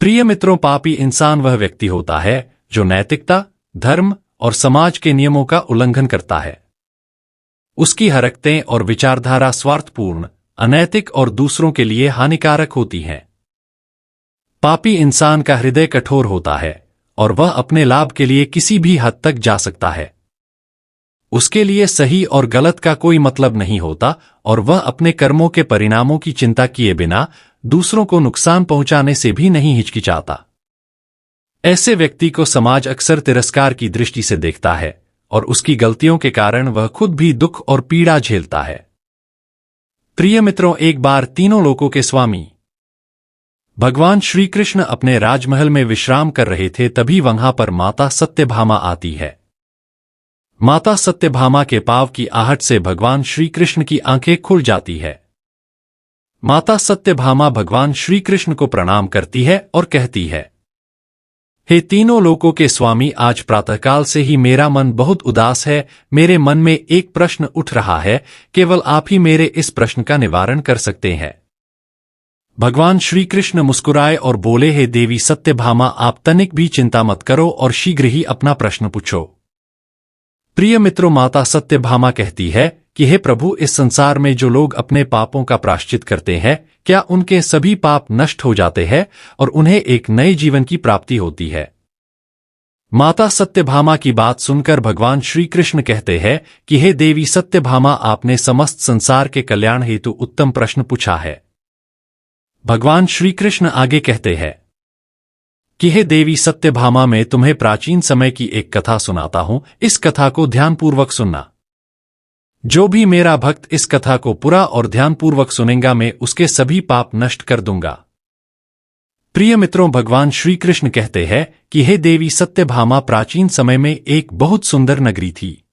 प्रिय मित्रों, पापी इंसान वह व्यक्ति होता है जो नैतिकता, धर्म और समाज के नियमों का उल्लंघन करता है। उसकी हरकतें और विचारधारा स्वार्थपूर्ण, अनैतिक और दूसरों के लिए हानिकारक होती हैं। पापी इंसान का हृदय कठोर होता है और वह अपने लाभ के लिए किसी भी हद तक जा सकता है। उसके लिए सही और गलत का कोई मतलब नहीं होता और वह अपने कर्मों के परिणामों की चिंता किए बिना दूसरों को नुकसान पहुंचाने से भी नहीं हिचकिचाता। ऐसे व्यक्ति को समाज अक्सर तिरस्कार की दृष्टि से देखता है और उसकी गलतियों के कारण वह खुद भी दुख और पीड़ा झेलता है। प्रिय मित्रों, एक बार तीनों लोकों के स्वामी भगवान श्री कृष्ण अपने राजमहल में विश्राम कर रहे थे, तभी वहां पर माता सत्यभामा आती है। माता सत्यभामा के पाँव की आहट से भगवान श्री कृष्ण की आंखें खुल जाती है। माता सत्यभामा भगवान श्री कृष्ण को प्रणाम करती है और कहती है, हे तीनों लोकों के स्वामी, आज प्रातःकाल से ही मेरा मन बहुत उदास है। मेरे मन में एक प्रश्न उठ रहा है, केवल आप ही मेरे इस प्रश्न का निवारण कर सकते हैं। भगवान श्री कृष्ण मुस्कुराए और बोले, हे देवी सत्यभामा, आप तनिक भी चिंता मत करो और शीघ्र ही अपना प्रश्न पूछो। प्रिय मित्रों, माता सत्यभामा कहती है कि हे प्रभु, इस संसार में जो लोग अपने पापों का प्रायश्चित करते हैं, क्या उनके सभी पाप नष्ट हो जाते हैं और उन्हें एक नए जीवन की प्राप्ति होती है? माता सत्यभामा की बात सुनकर भगवान श्री कृष्ण कहते हैं कि हे देवी सत्यभामा, आपने समस्त संसार के कल्याण हेतु उत्तम प्रश्न पूछा है। भगवान श्री कृष्ण आगे कहते हैं कि हे देवी सत्यभामा, मैं तुम्हें प्राचीन समय की एक कथा सुनाता हूं। इस कथा को ध्यानपूर्वक सुनना। जो भी मेरा भक्त इस कथा को पूरा और ध्यानपूर्वक सुनेगा, मैं उसके सभी पाप नष्ट कर दूंगा। प्रिय मित्रों, भगवान श्री कृष्ण कहते हैं कि हे देवी सत्यभामा, प्राचीन समय में एक बहुत सुंदर नगरी थी।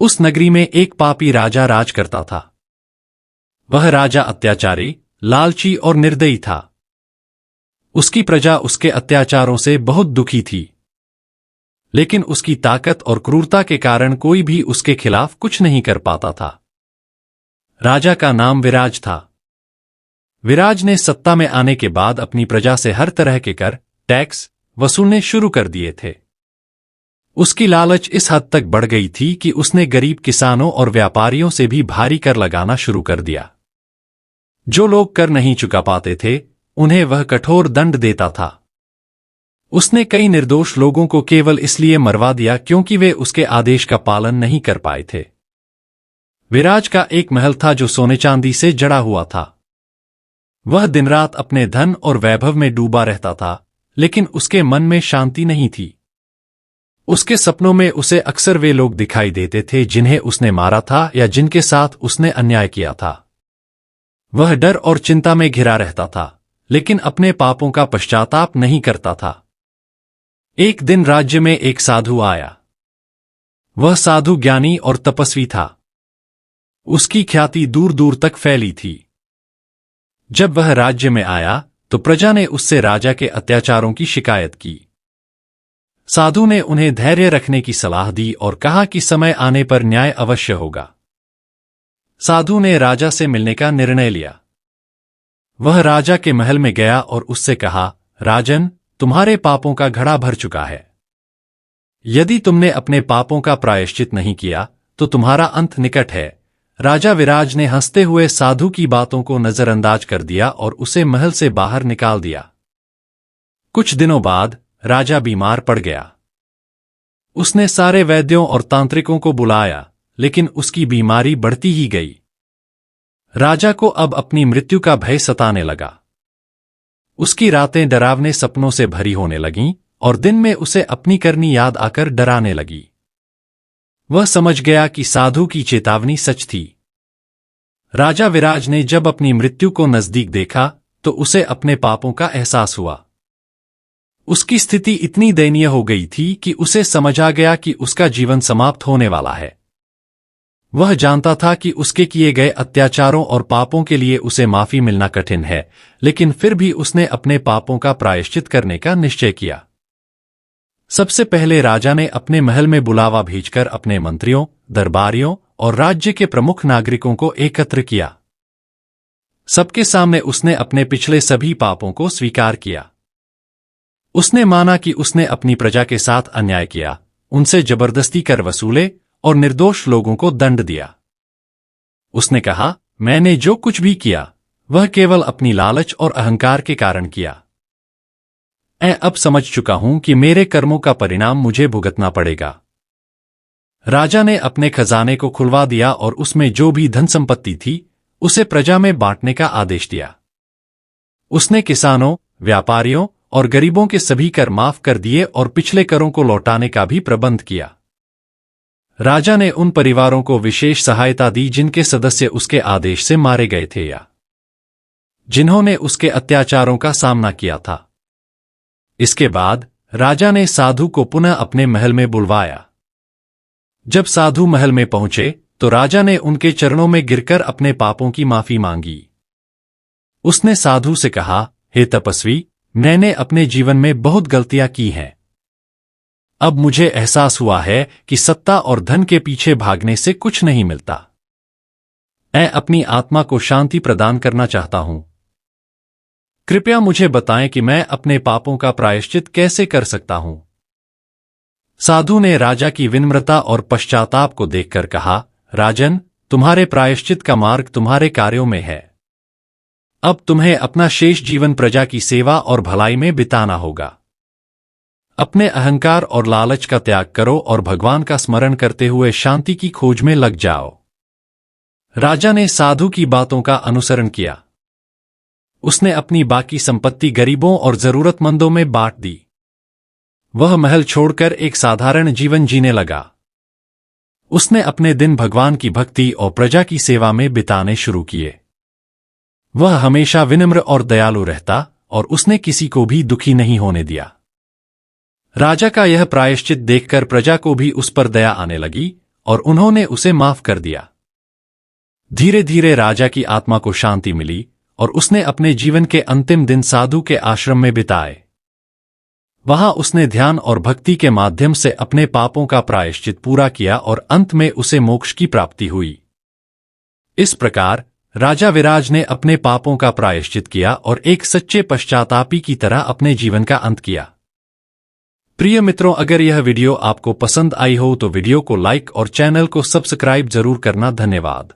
उस नगरी में एक पापी राजा राज करता था। वह राजा अत्याचारी, लालची और निर्दयी था। उसकी प्रजा उसके अत्याचारों से बहुत दुखी थी, लेकिन उसकी ताकत और क्रूरता के कारण कोई भी उसके खिलाफ कुछ नहीं कर पाता था। राजा का नाम विराज था। विराज ने सत्ता में आने के बाद अपनी प्रजा से हर तरह के कर, टैक्स वसूलने शुरू कर दिए थे। उसकी लालच इस हद तक बढ़ गई थी कि उसने गरीब किसानों और व्यापारियों से भी भारी कर लगाना शुरू कर दिया। जो लोग कर नहीं चुका पाते थे, उन्हें वह कठोर दंड देता था। उसने कई निर्दोष लोगों को केवल इसलिए मरवा दिया क्योंकि वे उसके आदेश का पालन नहीं कर पाए थे। विराज का एक महल था जो सोने चांदी से जड़ा हुआ था। वह दिन रात अपने धन और वैभव में डूबा रहता था, लेकिन उसके मन में शांति नहीं थी। उसके सपनों में उसे अक्सर वे लोग दिखाई देते थे जिन्हें उसने मारा था या जिनके साथ उसने अन्याय किया था। वह डर और चिंता में घिरा रहता था, लेकिन अपने पापों का पश्चाताप नहीं करता था। एक दिन राज्य में एक साधु आया। वह साधु ज्ञानी और तपस्वी था। उसकी ख्याति दूर दूर तक फैली थी। जब वह राज्य में आया तो प्रजा ने उससे राजा के अत्याचारों की शिकायत की। साधु ने उन्हें धैर्य रखने की सलाह दी और कहा कि समय आने पर न्याय अवश्य होगा। साधु ने राजा से मिलने का निर्णय लिया। वह राजा के महल में गया और उससे कहा, राजन, तुम्हारे पापों का घड़ा भर चुका है। यदि तुमने अपने पापों का प्रायश्चित नहीं किया तो तुम्हारा अंत निकट है। राजा विराज ने हंसते हुए साधु की बातों को नजरअंदाज कर दिया और उसे महल से बाहर निकाल दिया। कुछ दिनों बाद राजा बीमार पड़ गया। उसने सारे वैद्यों और तांत्रिकों को बुलाया, लेकिन उसकी बीमारी बढ़ती ही गई। राजा को अब अपनी मृत्यु का भय सताने लगा। उसकी रातें डरावने सपनों से भरी होने लगीं और दिन में उसे अपनी करनी याद आकर डराने लगी। वह समझ गया कि साधु की चेतावनी सच थी। राजा विराज ने जब अपनी मृत्यु को नजदीक देखा तो उसे अपने पापों का एहसास हुआ। उसकी स्थिति इतनी दयनीय हो गई थी कि उसे समझ आ गया कि उसका जीवन समाप्त होने वाला है। वह जानता था कि उसके किए गए अत्याचारों और पापों के लिए उसे माफी मिलना कठिन है, लेकिन फिर भी उसने अपने पापों का प्रायश्चित करने का निश्चय किया। सबसे पहले राजा ने अपने महल में बुलावा भेजकर अपने मंत्रियों, दरबारियों और राज्य के प्रमुख नागरिकों को एकत्र किया। सबके सामने उसने अपने पिछले सभी पापों को स्वीकार किया। उसने माना कि उसने अपनी प्रजा के साथ अन्याय किया, उनसे जबरदस्ती कर वसूले और निर्दोष लोगों को दंड दिया। उसने कहा, मैंने जो कुछ भी किया वह केवल अपनी लालच और अहंकार के कारण किया। मैं अब समझ चुका हूं कि मेरे कर्मों का परिणाम मुझे भुगतना पड़ेगा। राजा ने अपने खजाने को खुलवा दिया और उसमें जो भी धन संपत्ति थी उसे प्रजा में बांटने का आदेश दिया। उसने किसानों, व्यापारियों और गरीबों के सभी कर माफ कर दिए और पिछले करों को लौटाने का भी प्रबंध किया। राजा ने उन परिवारों को विशेष सहायता दी जिनके सदस्य उसके आदेश से मारे गए थे या जिन्होंने उसके अत्याचारों का सामना किया था। इसके बाद राजा ने साधु को पुनः अपने महल में बुलवाया। जब साधु महल में पहुंचे तो राजा ने उनके चरणों में गिरकर अपने पापों की माफी मांगी। उसने साधु से कहा, हे तपस्वी, मैंने अपने जीवन में बहुत गलतियां की हैं। अब मुझे एहसास हुआ है कि सत्ता और धन के पीछे भागने से कुछ नहीं मिलता। मैं अपनी आत्मा को शांति प्रदान करना चाहता हूं। कृपया मुझे बताएं कि मैं अपने पापों का प्रायश्चित कैसे कर सकता हूं। साधु ने राजा की विनम्रता और पश्चाताप को देखकर कहा, राजन, तुम्हारे प्रायश्चित का मार्ग तुम्हारे कार्यों में है। अब तुम्हें अपना शेष जीवन प्रजा की सेवा और भलाई में बिताना होगा। अपने अहंकार और लालच का त्याग करो और भगवान का स्मरण करते हुए शांति की खोज में लग जाओ। राजा ने साधु की बातों का अनुसरण किया। उसने अपनी बाकी संपत्ति गरीबों और जरूरतमंदों में बांट दी। वह महल छोड़कर एक साधारण जीवन जीने लगा। उसने अपने दिन भगवान की भक्ति और प्रजा की सेवा में बिताने शुरू किए। वह हमेशा विनम्र और दयालु रहता और उसने किसी को भी दुखी नहीं होने दिया। राजा का यह प्रायश्चित देखकर प्रजा को भी उस पर दया आने लगी और उन्होंने उसे माफ कर दिया। धीरे धीरे राजा की आत्मा को शांति मिली और उसने अपने जीवन के अंतिम दिन साधु के आश्रम में बिताए। वहां उसने ध्यान और भक्ति के माध्यम से अपने पापों का प्रायश्चित पूरा किया और अंत में उसे मोक्ष की प्राप्ति हुई। इस प्रकार राजा विराज ने अपने पापों का प्रायश्चित किया और एक सच्चे पश्चातापी की तरह अपने जीवन का अंत किया। प्रिय मित्रों, अगर यह वीडियो आपको पसंद आई हो तो वीडियो को लाइक और चैनल को सब्सक्राइब जरूर करना। धन्यवाद।